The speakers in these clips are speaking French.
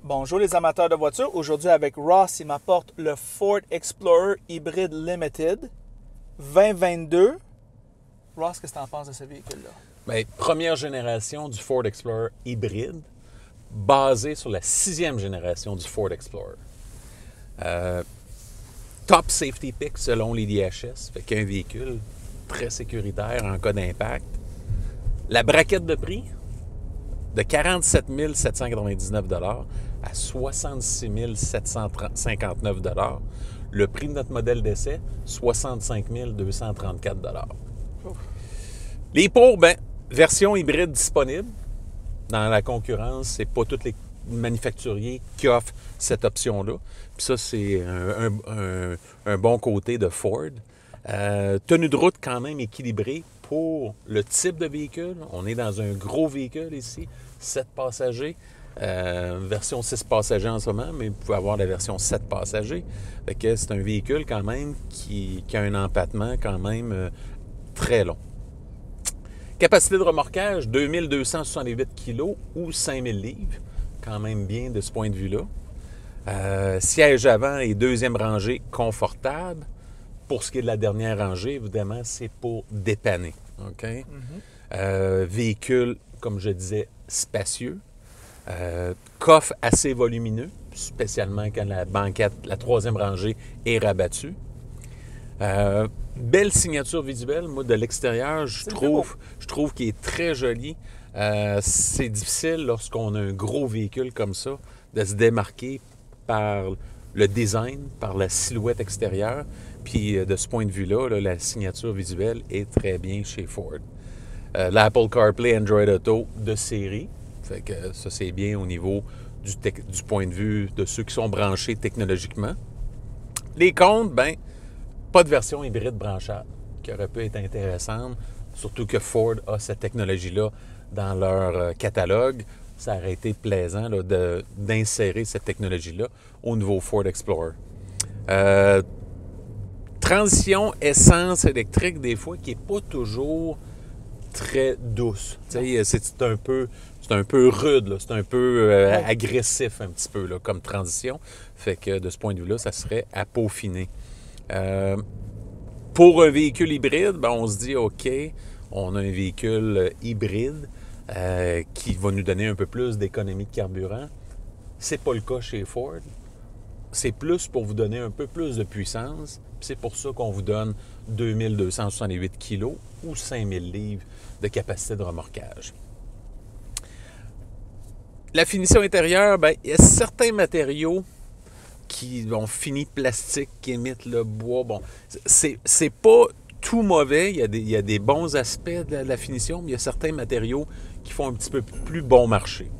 Bonjour les amateurs de voitures. Aujourd'hui avec Ross, il m'apporte le Ford Explorer Hybrid Limited 2022. Ross, qu'est-ce que tu en penses de ce véhicule-là? Bien, première génération du Ford Explorer hybride, basé sur la 6e génération du Ford Explorer. Top safety pick selon les DHS, fait qu'un véhicule très sécuritaire en cas d'impact. La braquette de prix de 47 799 à 66 759 Le prix de notre modèle d'essai, 65 234 Les pour, bien, version hybride disponible. Dans la concurrence, c'est pas tous les manufacturiers qui offrent cette option-là. Puis ça, c'est un bon côté de Ford. Tenue de route quand même équilibrée pour le type de véhicule. On est dans un gros véhicule ici, 7 passagers. Version 6 passagers en ce moment, mais vous pouvez avoir la version 7 passagers. Fait que c'est un véhicule quand même qui a un empattement quand même très long. Capacité de remorquage, 2268 kg ou 5000 livres. Quand même bien de ce point de vue-là. Siège avant et deuxième rangée confortable. Pour ce qui est de la dernière rangée, évidemment, c'est pour dépanner. Okay? Véhicule, comme je disais, spacieux. Coffre assez volumineux, spécialement quand la banquette, la troisième rangée, est rabattue. Belle signature visuelle. Moi, de l'extérieur, je trouve qu'il est très joli. C'est difficile lorsqu'on a un gros véhicule comme ça de se démarquer par le design, par la silhouette extérieure. Puis de ce point de vue-là, la signature visuelle est très bien chez Ford. L'Apple CarPlay Android Auto de série. Fait que ça, c'est bien au niveau du point de vue de ceux qui sont branchés technologiquement. Les comptes, bien, pas de version hybride branchable, qui aurait pu être intéressante, surtout que Ford a cette technologie-là dans leur catalogue. Ça aurait été plaisant là, d'insérer cette technologie-là au nouveau Ford Explorer. Transition essence électrique, des fois, qui n'est pas toujours très douce. C'est un peu rude, là. C'est un peu agressif un petit peu là, comme transition. Fait que de ce point de vue-là, ça serait à peaufiner. Pour un véhicule hybride, ben, on se dit, OK, on a un véhicule hybride qui va nous donner un peu plus d'économie de carburant. C'est pas le cas chez Ford. C'est plus pour vous donner un peu plus de puissance. C'est pour ça qu'on vous donne 2268 kg ou 5000 livres de capacité de remorquage. La finition intérieure, bien, il y a certains matériaux qui ont fini plastique, qui imitent le bois. Bon, c'est pas tout mauvais. Il y a des bons aspects de la finition, mais il y a certains matériaux qui font un petit peu plus bon marché.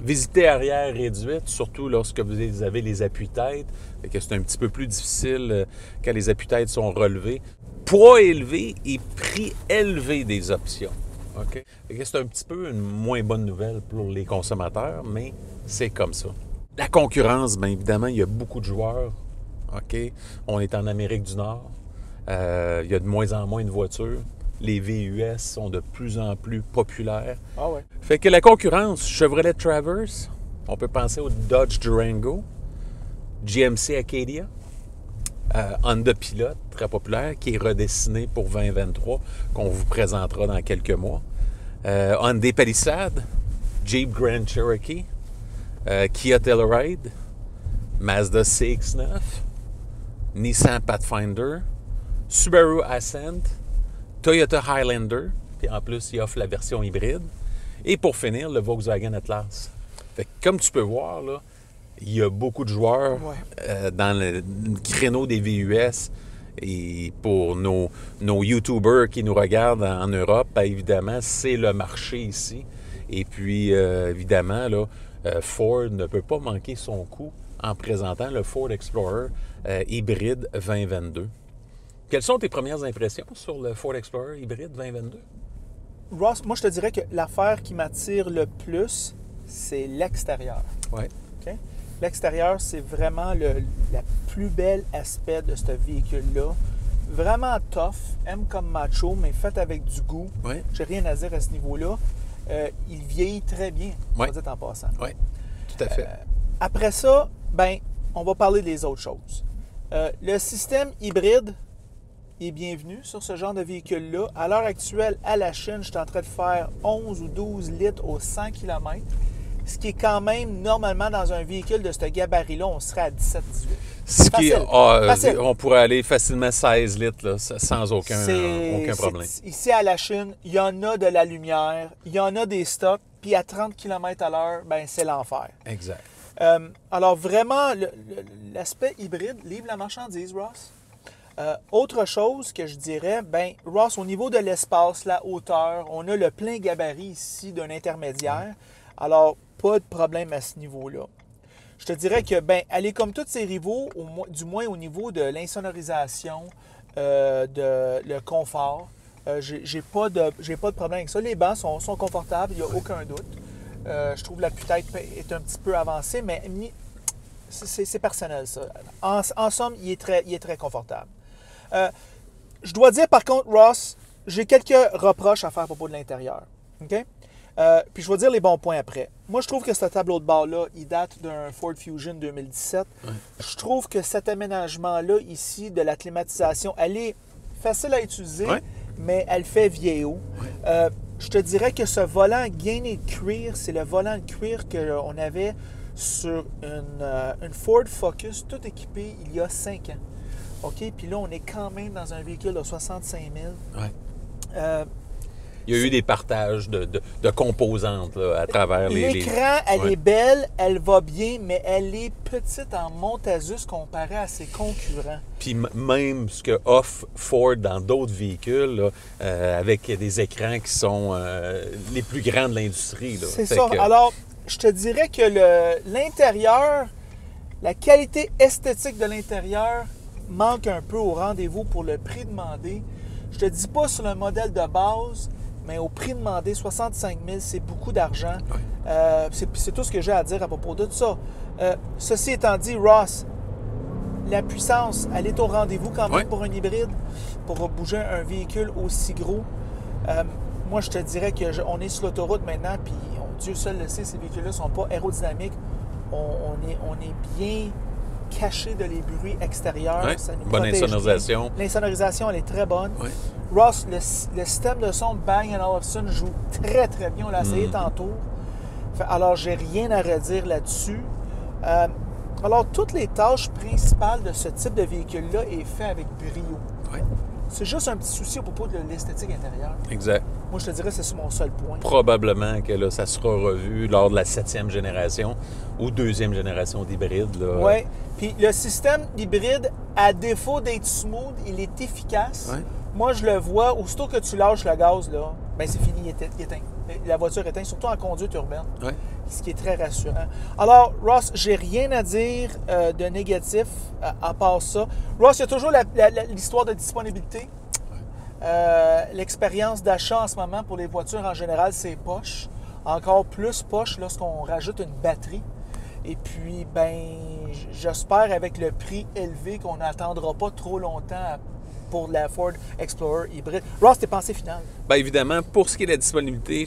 Visiter arrière réduite, surtout lorsque vous avez les appuis-têtes, c'est un petit peu plus difficile quand les appuis-têtes sont relevés. Poids élevé et prix élevé des options. Okay? C'est un petit peu une moins bonne nouvelle pour les consommateurs, mais c'est comme ça. La concurrence, bien évidemment, il y a beaucoup de joueurs. Okay? On est en Amérique du Nord. Il y a de moins en moins de voitures. Les VUS sont de plus en plus populaires. Ah ouais. Fait que la concurrence, Chevrolet Traverse, on peut penser au Dodge Durango, GMC Acadia, Honda Pilot, très populaire, qui est redessiné pour 2023, qu'on vous présentera dans quelques mois. Hyundai Palisade, Jeep Grand Cherokee, Kia Telluride, Mazda CX-9, Nissan Pathfinder, Subaru Ascent, Toyota Highlander, puis en plus, il offre la version hybride. Et pour finir, le Volkswagen Atlas. Fait que, comme tu peux voir, là, il y a beaucoup de joueurs dans le créneau des VUS. Et pour nos YouTubers qui nous regardent en Europe, bien évidemment, c'est le marché ici. Et puis, évidemment, là, Ford ne peut pas manquer son coup en présentant le Ford Explorer hybride 2022. Quelles sont tes premières impressions sur le Ford Explorer hybride 2022? Ross, moi je te dirais que l'affaire qui m'attire le plus, c'est l'extérieur. Oui. Okay? L'extérieur, c'est vraiment le plus bel aspect de ce véhicule-là. Vraiment tough, M comme macho, mais fait avec du goût. Oui. J'ai rien à dire à ce niveau-là. il vieillit très bien, Oui. on va dire en passant. Oui, tout à fait. Après ça, ben, on va parler des autres choses. Le système hybride est bienvenu sur ce genre de véhicule-là. À l'heure actuelle, à la Chine, je suis en train de faire 11 ou 12 litres au 100 km, ce qui est quand même, normalement, dans un véhicule de ce gabarit-là, on serait à 17-18. Ce qui, Facile. on pourrait aller facilement 16 litres là, sans aucun problème. Ici, à la Chine, il y en a de la lumière, il y en a des stocks, puis à 30 km à l'heure, ben, c'est l'enfer. Exact. Alors, vraiment, l'aspect hybride livre la marchandise, Ross. Autre chose que je dirais, ben, Ross, au niveau de l'espace, la hauteur, on a le plein gabarit ici d'un intermédiaire. Alors, pas de problème à ce niveau-là. Je te dirais que, ben, elle est comme tous ses rivaux, du moins au niveau de l'insonorisation, le confort. J'ai pas de problème avec ça. Les bancs sont confortables, il n'y a aucun doute. Je trouve la tête est un petit peu avancée, mais c'est personnel, ça. En somme, il est très confortable. Je dois dire, par contre, Ross, j'ai quelques reproches à faire à propos de l'intérieur. OK? Puis je vais dire les bons points après. Moi, je trouve que ce tableau de bord-là, il date d'un Ford Fusion 2017. Ouais. Je trouve que cet aménagement-là, ici, de la climatisation, elle est facile à utiliser, mais elle fait vieillot. Ouais. Je te dirais que ce volant gainé de cuir, c'est le volant de cuir qu'on avait sur une Ford Focus tout équipée il y a 5 ans. OK? Puis là, on est quand même dans un véhicule de 65 000. Ouais. Il y a eu des partages de composantes là, à travers les... L'écran, elle est belle, elle va bien, mais elle est petite en montasus comparée à ses concurrents. Puis même ce que offre Ford dans d'autres véhicules, là, avec des écrans qui sont les plus grands de l'industrie. C'est ça. Alors, je te dirais que l'intérieur, la qualité esthétique de l'intérieur manque un peu au rendez-vous pour le prix demandé. Je te dis pas sur le modèle de base, mais au prix demandé, 65 000, c'est beaucoup d'argent. Ouais. C'est tout ce que j'ai à dire à propos de ça. Ceci étant dit, Ross, la puissance, elle est au rendez-vous quand même pour un hybride, pour bouger un véhicule aussi gros. Moi, je te dirais qu'on est sur l'autoroute maintenant, puis Dieu seul le sait, ces véhicules-là ne sont pas aérodynamiques. On est bien caché de les bruits extérieurs. Ouais. Ça nous bonne protège insonorisation. Bien. L'insonorisation, elle est très bonne. Ouais. Ross, le système de son de Bang & Olufsen joue très, très bien. On l'a essayé tantôt. Alors, j'ai rien à redire là-dessus. Alors, toutes les tâches principales de ce type de véhicule-là est fait avec brio. Ouais. C'est juste un petit souci à propos de l'esthétique intérieure. Exact. Moi, je te dirais que c'est mon seul point. Probablement que là, ça sera revu lors de la 7e génération ou 2e génération d'hybride. Oui. Puis le système hybride, à défaut d'être smooth, il est efficace. Ouais. Moi, je le vois, aussitôt que tu lâches le gaz, là, ben c'est fini, il est éteint. La voiture est éteinte, surtout en conduite urbaine. Ouais. Ce qui est très rassurant. Alors, Ross, j'ai rien à dire de négatif à part ça. Ross, il y a toujours l'histoire de disponibilité. L'expérience d'achat en ce moment pour les voitures en général, c'est poche. Encore plus poche lorsqu'on rajoute une batterie. Et puis, ben, j'espère avec le prix élevé qu'on n'attendra pas trop longtemps pour la Ford Explorer hybride. Ross, tes pensées finales? Bien évidemment, pour ce qui est de la disponibilité,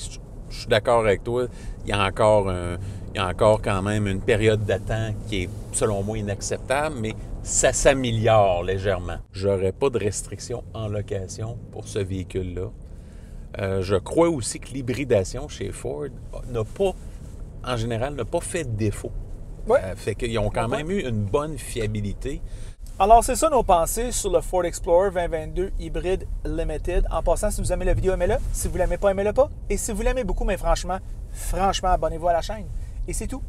je suis d'accord avec toi. Il y a encore quand même une période d'attente qui est, selon moi, inacceptable, mais ça s'améliore légèrement. Je n'aurai pas de restrictions en location pour ce véhicule-là. Je crois aussi que l'hybridation chez Ford en général, n'a pas fait de défaut. Ouais. Fait qu'ils ont quand même eu une bonne fiabilité. Alors, c'est ça nos pensées sur le Ford Explorer 2022 Hybrid Limited. En passant, si vous aimez la vidéo, aimez-le. Si vous ne l'aimez pas, aimez-le pas. Et si vous l'aimez beaucoup, mais franchement, abonnez-vous à la chaîne. Et c'est tout.